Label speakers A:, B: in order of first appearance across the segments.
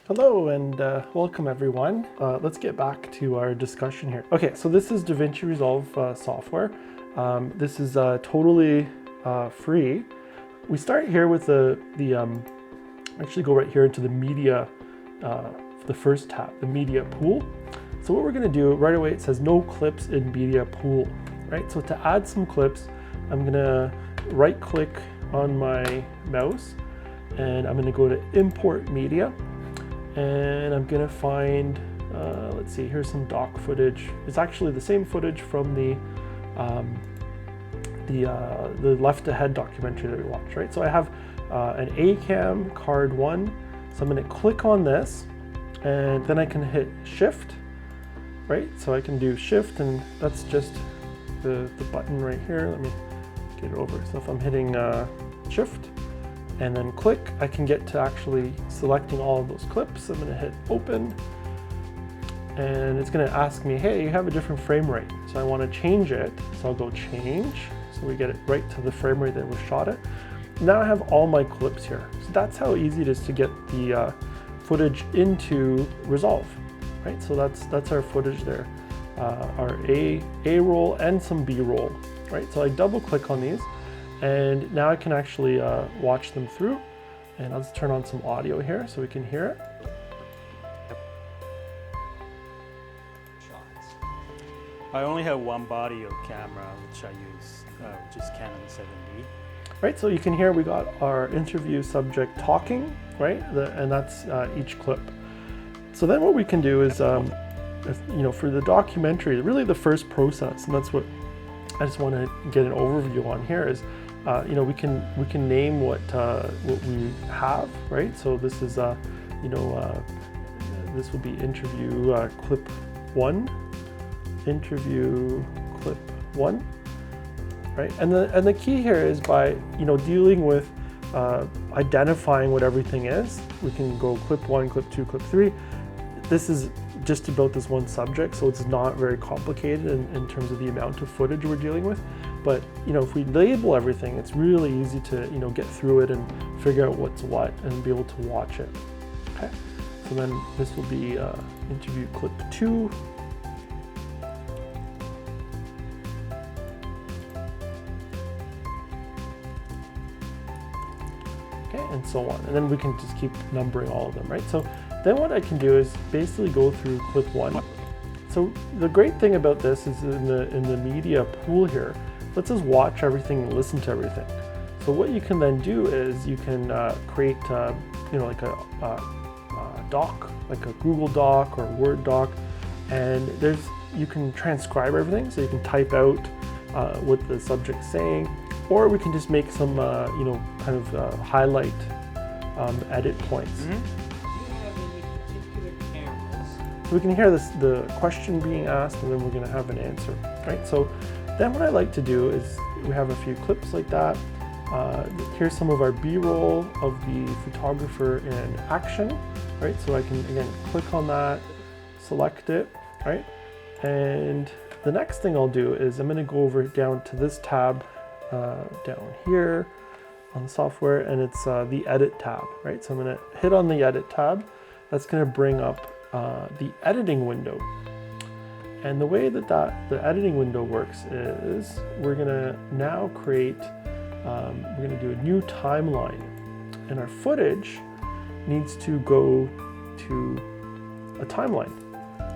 A: Hello and welcome everyone. Let's get back to our discussion here. Okay, so this is DaVinci Resolve software. This is totally free. We start here with actually go right here into the media, the first tab, the media pool. So what we're gonna do right away, it says no clips in media pool, right? So to add some clips, I'm gonna right click on my mouse and I'm gonna go to import media. And I'm gonna find, let's see, here's some dock footage. It's actually the same footage from the Left Ahead documentary that we watched, right? So I have an ACAM card 1. So I'm gonna click on this and then I can hit shift, right? So I can do shift and that's just the button right here. Let me get it over. So if I'm hitting shift, and then click, I can get to actually selecting all of those clips. I'm gonna hit open, and it's gonna ask me, hey, you have a different frame rate. So I wanna change it, so I'll go change. So we get it right to the frame rate that it was shot at. Now I have all my clips here. So that's how easy it is to get the footage into Resolve, right? So that's our footage there. Our A roll and some B roll, right? So I double click on these, and now I can actually watch them through. And let's turn on some audio here so we can hear it.
B: Shots. I only have one body of camera, which I use, which is Canon 7D.
A: Right, so you can hear we got our interview subject talking, right? And that's each clip. So then what we can do is, you know, for the documentary, really the first process, and that's what I just want to get an overview on here is, you know, we can name what we have, right? So this is, you know, this will be interview clip 1, interview clip 1, right? And the key here is by, you know, dealing with identifying what everything is. We can go clip 1, clip 2, clip 3. This is just about this one subject, so it's not very complicated in terms of the amount of footage we're dealing with. But you know, if we label everything, it's really easy to, you know, get through it and figure out what's what and be able to watch it. Okay, so then this will be interview clip 2. Okay, and so on, and then we can just keep numbering all of them, right? So then what I can do is basically go through clip 1. So the great thing about this is in the media pool here, lets us watch everything and listen to everything. So what you can then do is you can create, you know, like a doc, like a Google Doc or Word doc, and you can transcribe everything. So you can type out what the subject's saying, or we can just make some, you know, kind of highlight edit points.
C: Mm-hmm.
A: So we can hear the question being asked, and then we're going to have an answer, right? So then what I like to do is we have a few clips like that. Here's some of our B-roll of the photographer in action, right? So I can, again, click on that, select it, right? And the next thing I'll do is I'm going to go over down to this tab down here on the software, and it's the edit tab, right? So I'm going to hit on the edit tab. That's going to bring up the editing window. And the way that the editing window works is we're gonna now create, we're gonna do a new timeline, and our footage needs to go to a timeline.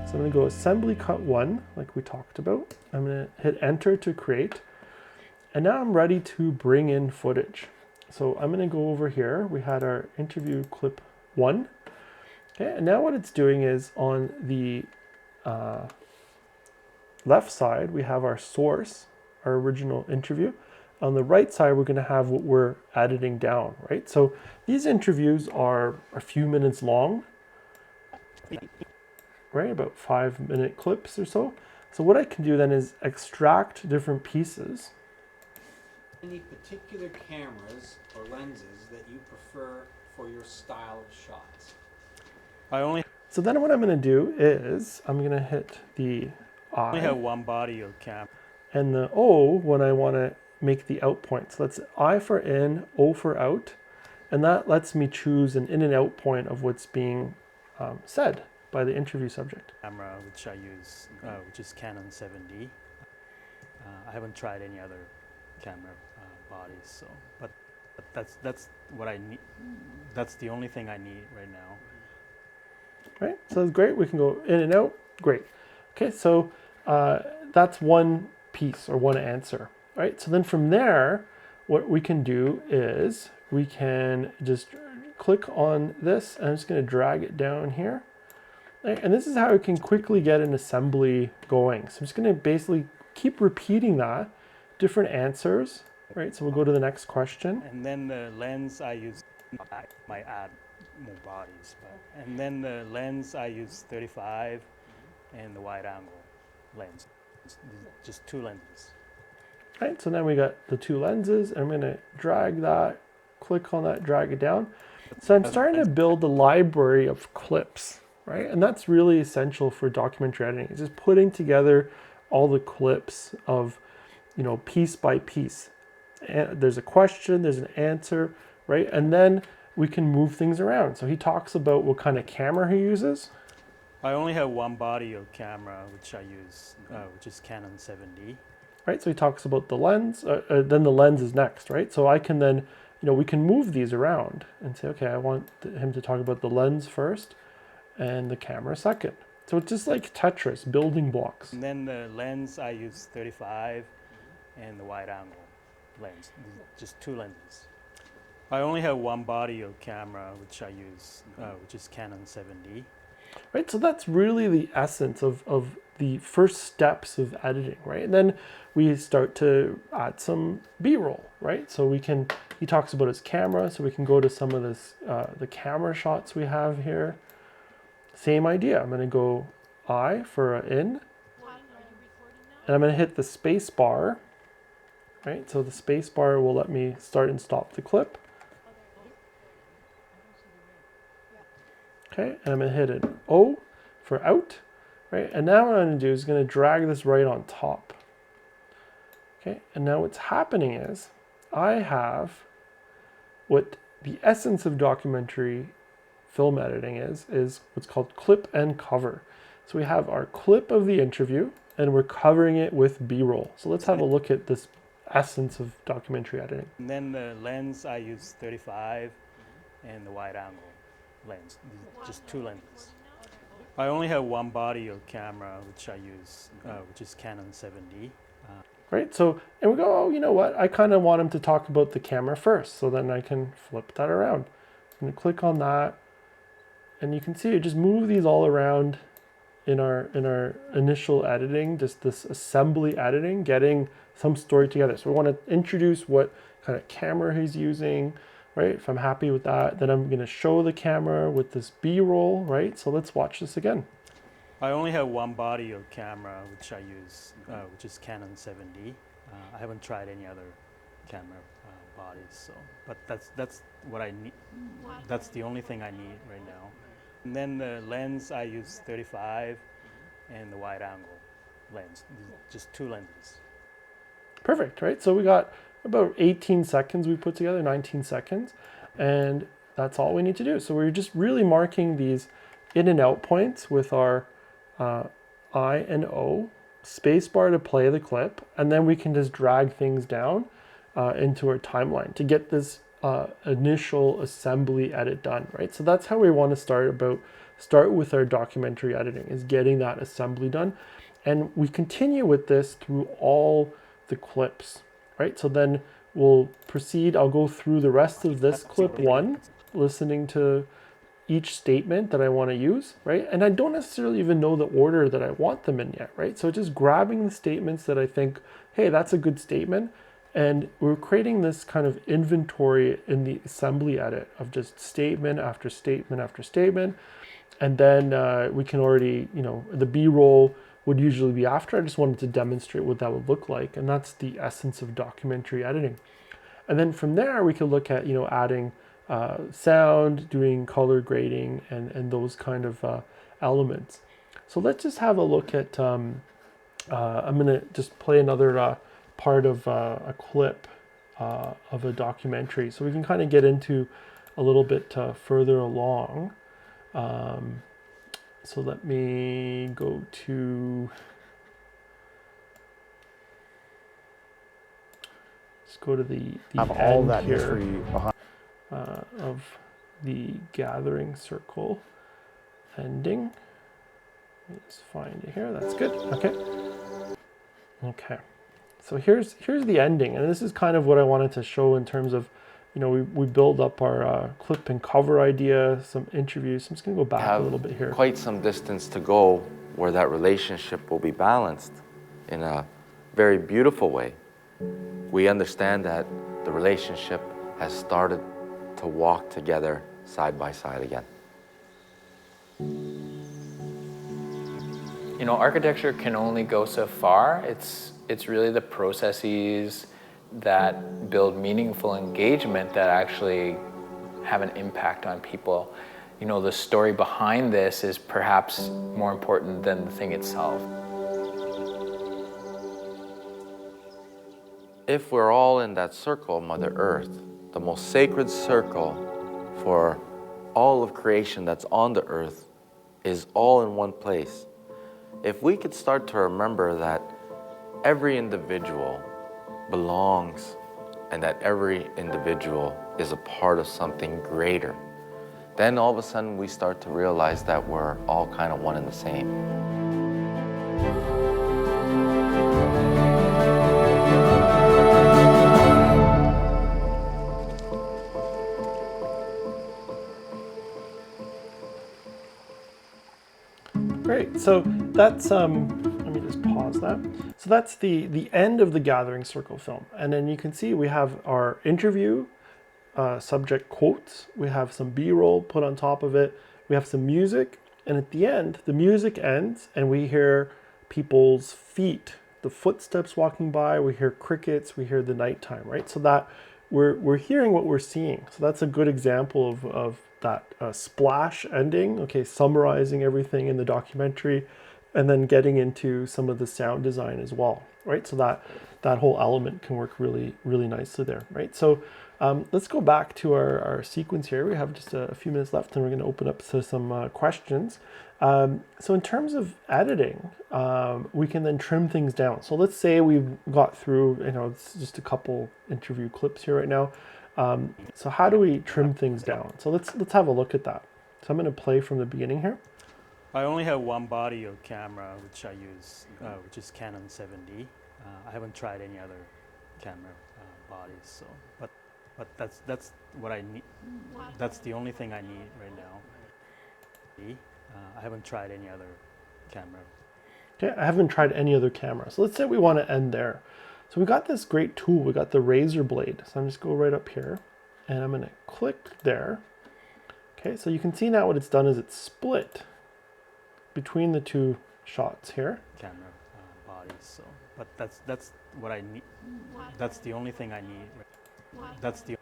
A: So I'm gonna go assembly cut 1, like we talked about. I'm gonna hit enter to create, and now I'm ready to bring in footage. So I'm gonna go over here. We had our interview clip 1. Okay, and now what it's doing is on the left side, we have our source, our original interview. On the right side, we're going to have what we're editing down, right? So these interviews are a few minutes long, right? About 5-minute clips or so. So what I can do then is extract different pieces.
C: Any particular cameras or lenses that you prefer for your style of shots?
A: So then what I'm going to do is I'm going to hit the I.
B: I only have one body of camera.
A: And the O when I want to make the out point. So that's I for in, O for out. And that lets me choose an in and out point of what's being said by the interview subject.
B: Camera which I use, which is Canon 7D. I haven't tried any other camera bodies, so but that's what I need. That's the only thing I need right now.
A: Right, so that's great. We can go in and out. Great. Okay, so that's one piece or one answer. Right, so then from there, what we can do is we can just click on this, and I'm just going to drag it down here. Right, and this is how we can quickly get an assembly going. So I'm just going to basically keep repeating that, different answers. Right, so we'll go to the next question.
B: And then the lens I use, I might add more bodies, but and then the lens I use 35 and the wide angle lens, just two lenses.
A: Right, so then we got the two lenses. I'm going to drag that, click on that, drag it down. So I'm starting to build the library of clips, right? And that's really essential for documentary editing. It's just putting together all the clips of, you know, piece by piece. And there's a question, there's an answer, right? And then we can move things around. So he talks about what kind of camera he uses.
B: I only have one body of camera which I use, which is Canon 7D.
A: Right, so he talks about the lens, then the lens is next, right? So I can then, you know, we can move these around and say, okay, I want him to talk about the lens first and the camera second. So it's just like Tetris, building blocks.
B: And then the lens I use 35 and the wide angle lens, just two lenses. I only have one body of camera which I use, which is Canon 7D.
A: Right, so that's really the essence of the first steps of editing, right? And then we start to add some B-roll, right? So we can, he talks about his camera, so we can go to some of this, the camera shots we have here. Same idea, I'm gonna go I for an in, and I'm gonna hit the space bar, right? So the space bar will let me start and stop the clip. Okay, and I'm gonna hit an O for out, right? And now what I'm gonna do is gonna drag this right on top. Okay, and now what's happening is I have what the essence of documentary film editing is what's called clip and cover. So we have our clip of the interview and we're covering it with B-roll. So let's have a look at this essence of documentary editing.
B: And then the lens I use 35 and the wide angle lens, just two lenses. I only have one body of camera which I use, which is Canon 7D.
A: Right, so, and we go, oh, you know what? I kind of want him to talk about the camera first, so then I can flip that around. I'm gonna click on that, and you can see it just move these all around in our initial editing, just this assembly editing, getting some story together. So we want to introduce what kind of camera he's using, right? If I'm happy with that, then I'm gonna show the camera with this B-roll, right? So let's watch this again.
B: I only have one body of camera which I use, which is Canon 7D. I haven't tried any other camera bodies, so but that's what I need. That's the only thing I need right now. And then the lens I use 35 and the wide angle lens, just two lenses.
A: Perfect, right? So we got about 18 seconds we put together, 19 seconds, and that's all we need to do. So we're just really marking these in and out points with our I and O, spacebar to play the clip, and then we can just drag things down into our timeline to get this initial assembly edit done, right? So that's how we want to start with our documentary editing, is getting that assembly done. And we continue with this through all the clips, right? So then we'll proceed, I'll go through the rest of this clip one, listening to each statement that I want to use, right? And I don't necessarily even know the order that I want them in yet, right? So just grabbing the statements that I think, hey, that's a good statement. And we're creating this kind of inventory in the assembly edit of just statement after statement after statement. And then we can already, you know, the B-roll would usually be after. I just wanted to demonstrate what that would look like. And that's the essence of documentary editing. And then from there, we could look at, you know, adding sound, doing color grading, and those kind of elements. So let's just have a look at, I'm gonna just play another part of a clip of a documentary, so we can kind of get into a little bit further along. So let me go to, let's go to the
D: Have
A: end
D: all that
A: here
D: history behind.
A: of the gathering circle ending. Let's find it here. That's good. Okay. Okay. So here's the ending, and this is kind of what I wanted to show in terms of, you know, we build up our clip and cover idea, some interviews. I'm just going to go back a little bit here.
E: Quite some distance to go where that relationship will be balanced in a very beautiful way. We understand that the relationship has started to walk together side by side again.
F: You know, architecture can only go so far. It's really the processes that build meaningful engagement that actually have an impact on people. You know, the story behind this is perhaps more important than the thing itself.
E: If we're all in that circle of Mother Earth, the most sacred circle for all of creation that's on the earth is all in one place. If we could start to remember that every individual belongs and that every individual is a part of something greater, then all of a sudden we start to realize that we're all kind of one and the same.
A: Great. So that's let me just pause that. So that's the end of the gathering circle film, and then you can see we have our interview, subject quotes. We have some B-roll put on top of it. We have some music, and at the end, the music ends, and we hear people's feet, the footsteps walking by. We hear crickets. We hear the nighttime. Right. So that we're hearing what we're seeing. So that's a good example of that splash ending, okay, summarizing everything in the documentary, and then getting into some of the sound design as well, right? So that whole element can work really, really nicely there, right? So let's go back to our sequence here. We have just a few minutes left, and we're going to open up to some questions. So in terms of editing, we can then trim things down. So let's say we've got through, you know, it's just a couple interview clips here right now. So how do we trim things down? So let's have a look at that. So I'm going to play from the beginning here.
B: I only have one body of camera which I use, which is Canon 7D. I haven't tried any other camera bodies, so but that's what I need. That's the only thing I need right now. I haven't tried any other camera.
A: Okay, I haven't tried any other camera. So let's say we want to end there. So we got this great tool. We got the razor blade. So I'm just go right up here, and I'm going to click there. Okay, so you can see now what it's done is it's split between the two shots here.
B: Camera bodies, so but that's what I need. That's the only thing I need. That's the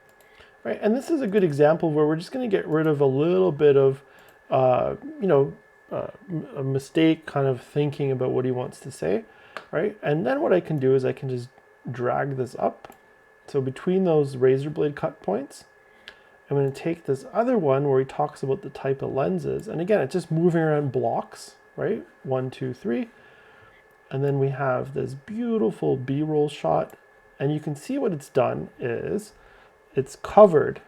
A: right, and this is a good example where we're just going to get rid of a little bit of, you know, a mistake, kind of thinking about what he wants to say, right? And then what I can do is I can just drag this up. So between those razor blade cut points, I'm going to take this other one where he talks about the type of lenses. And again, it's just moving around blocks, right? 1, 2, 3. And then we have this beautiful B-roll shot. And you can see what it's done is it's covered,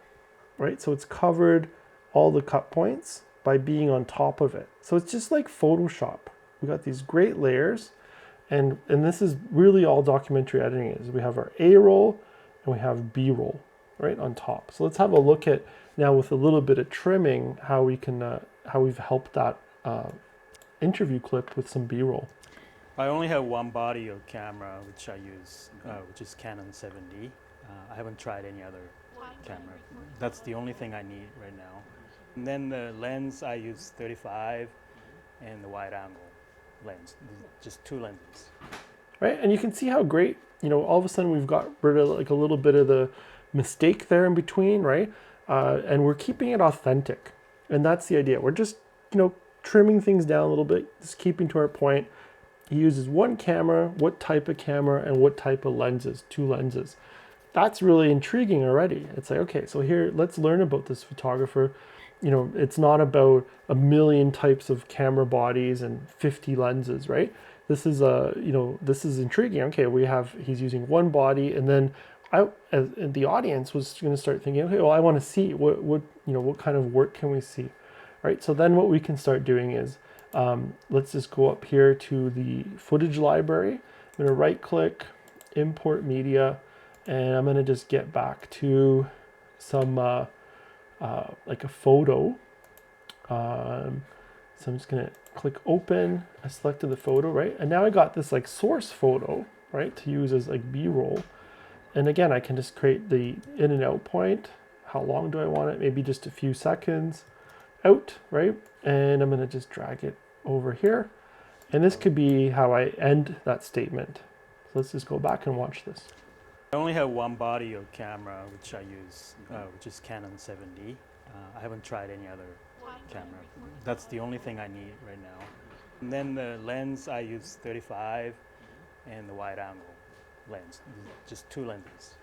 A: right? So it's covered all the cut points by being on top of it. So it's just like Photoshop. We got these great layers. And this is really all documentary editing is. We have our A-roll and we have B-roll right on top. So let's have a look at now with a little bit of trimming how we can how we've helped that interview clip with some B-roll.
B: I only have one body of camera which I use, which is Canon 7D. I haven't tried any other camera. That's the only thing I need right now. And then the lens I use 35 and the wide angle lens, just 2 lenses.
A: Right, and you can see how great, you know, all of a sudden we've got rid of like a little bit of the mistake there in between, right? And we're keeping it authentic. And that's the idea. We're just, you know, trimming things down a little bit, just keeping to our point. He uses one camera, what type of camera, and what type of lenses, 2 lenses. That's really intriguing already. It's like, okay, so here, let's learn about this photographer. you know, it's not about a million types of camera bodies and 50 lenses, right? This is you know, this is intriguing. Okay, he's using one body, and then the audience was going to start thinking, okay, well, I want to see what kind of work can we see, right? So then what we can start doing is, let's just go up here to the footage library. I'm going to right click, import media, and I'm going to just get back to some like a photo. So I'm just going to click open. I selected the photo, right? And now I got this like source photo, right, to use as like B-roll. And again, I can just create the in and out point. How long do I want it? Maybe just a few seconds out, right? And I'm going to just drag it over here. And this could be how I end that statement. So let's just go back and watch this.
B: I only have one body of camera which I use, which is Canon 7D. I haven't tried any other camera. That's the only thing I need right now. And then the lens, I use 35 and the wide angle lens, just 2 lenses.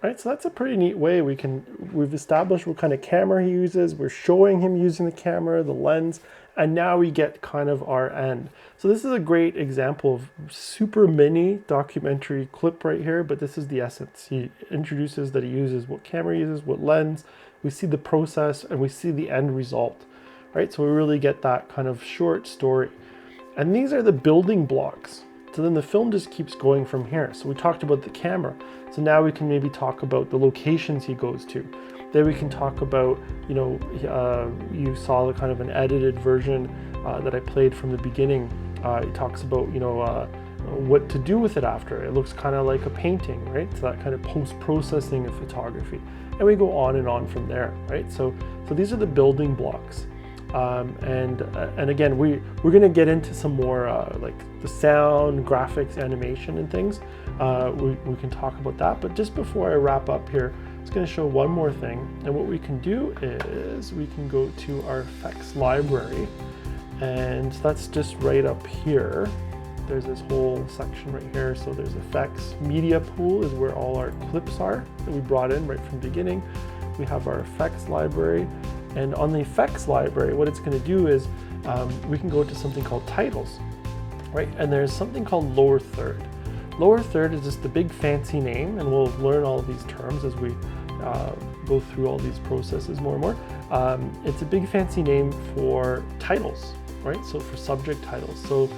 A: Right, so that's a pretty neat way we've established what kind of camera he uses, we're showing him using the camera, the lens, and now we get kind of our end. So this is a great example of super mini documentary clip right here, but this is the essence. He introduces that he uses what camera he uses, what lens, we see the process, and we see the end result, right? So we really get that kind of short story. And these are the building blocks. So then the film just keeps going from here. So we talked about the camera. So now we can maybe talk about the locations he goes to. Then we can talk about, you know, you saw the kind of an edited version that I played from the beginning. He talks about, you know, what to do with it after. It looks kind of like a painting, right? So that kind of post-processing of photography. And we go on and on from there, right? So these are the building blocks. And again, we're going to get into some more like the sound, graphics, animation, and things. We can talk about that. But just before I wrap up here, I'm just going to show one more thing. And what we can do is we can go to our effects library, and that's just right up here. There's this whole section right here. So there's effects. Media pool is where all our clips are that we brought in right from the beginning. We have our effects library. And on the effects library, what it's going to do is we can go to something called titles, right? And there's something called lower third. Lower third is just the big fancy name, and we'll learn all of these terms as we go through all these processes more and more. It's a big fancy name for titles, right? So for subject titles. So,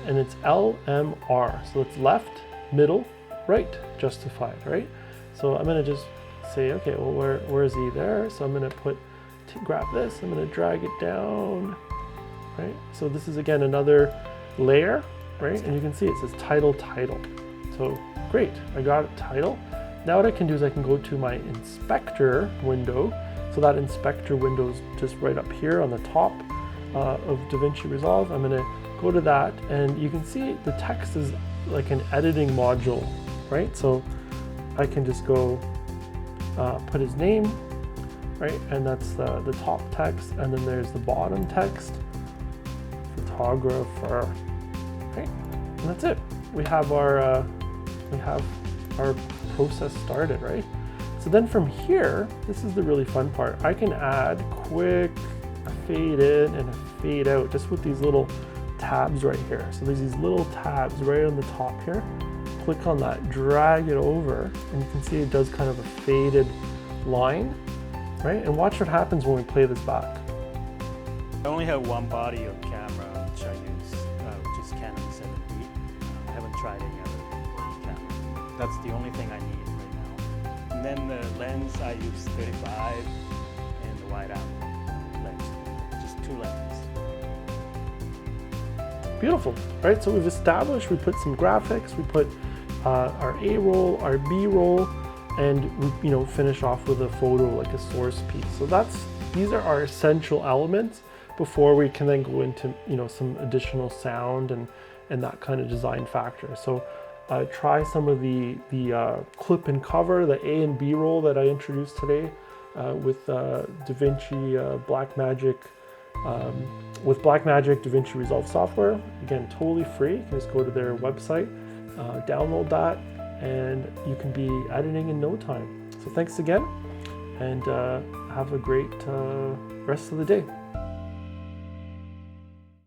A: and it's LMR. So it's left, middle, right, justified, right? So I'm going to just say, okay, well, where is he there? So I'm going to grab this, I'm going to drag it down, right? So this is again another layer, right? And you can see it says title. So great, I got a title. Now what I can do is I can go to my inspector window. So that inspector window is just right up here on the top of DaVinci Resolve. I'm going to go to that, and you can see the text is like an editing module, right? So I can just go put his name, right? And that's the top text, and then there's the bottom text, photographer, right? And that's it. We have our process started, right? So then from here, this is the really fun part. I can add quick a fade in and a fade out just with these little tabs right here. So there's these little tabs right on the top here. Click on that, drag it over, and you can see it does kind of a faded line, right? And watch what happens when we play this back.
B: I only have one body of camera which I use, which is Canon 7D. I haven't tried any other camera. That's the only thing I need right now. And then the lens, I use 35 and the wide angle lens, just 2 lenses.
A: Beautiful, right? So we've established, we put some graphics, we put our A-roll, our B-roll, and we finish off with a photo, like a source piece. So these are our essential elements before we can then go into some additional sound and that kind of design factor. So try some of the clip and cover, the A and B roll that I introduced today with DaVinci Blackmagic. With Blackmagic DaVinci Resolve software. Again, totally free. You can just go to their website, download that, and you can be editing in no time. So thanks again, and have a great rest of the day.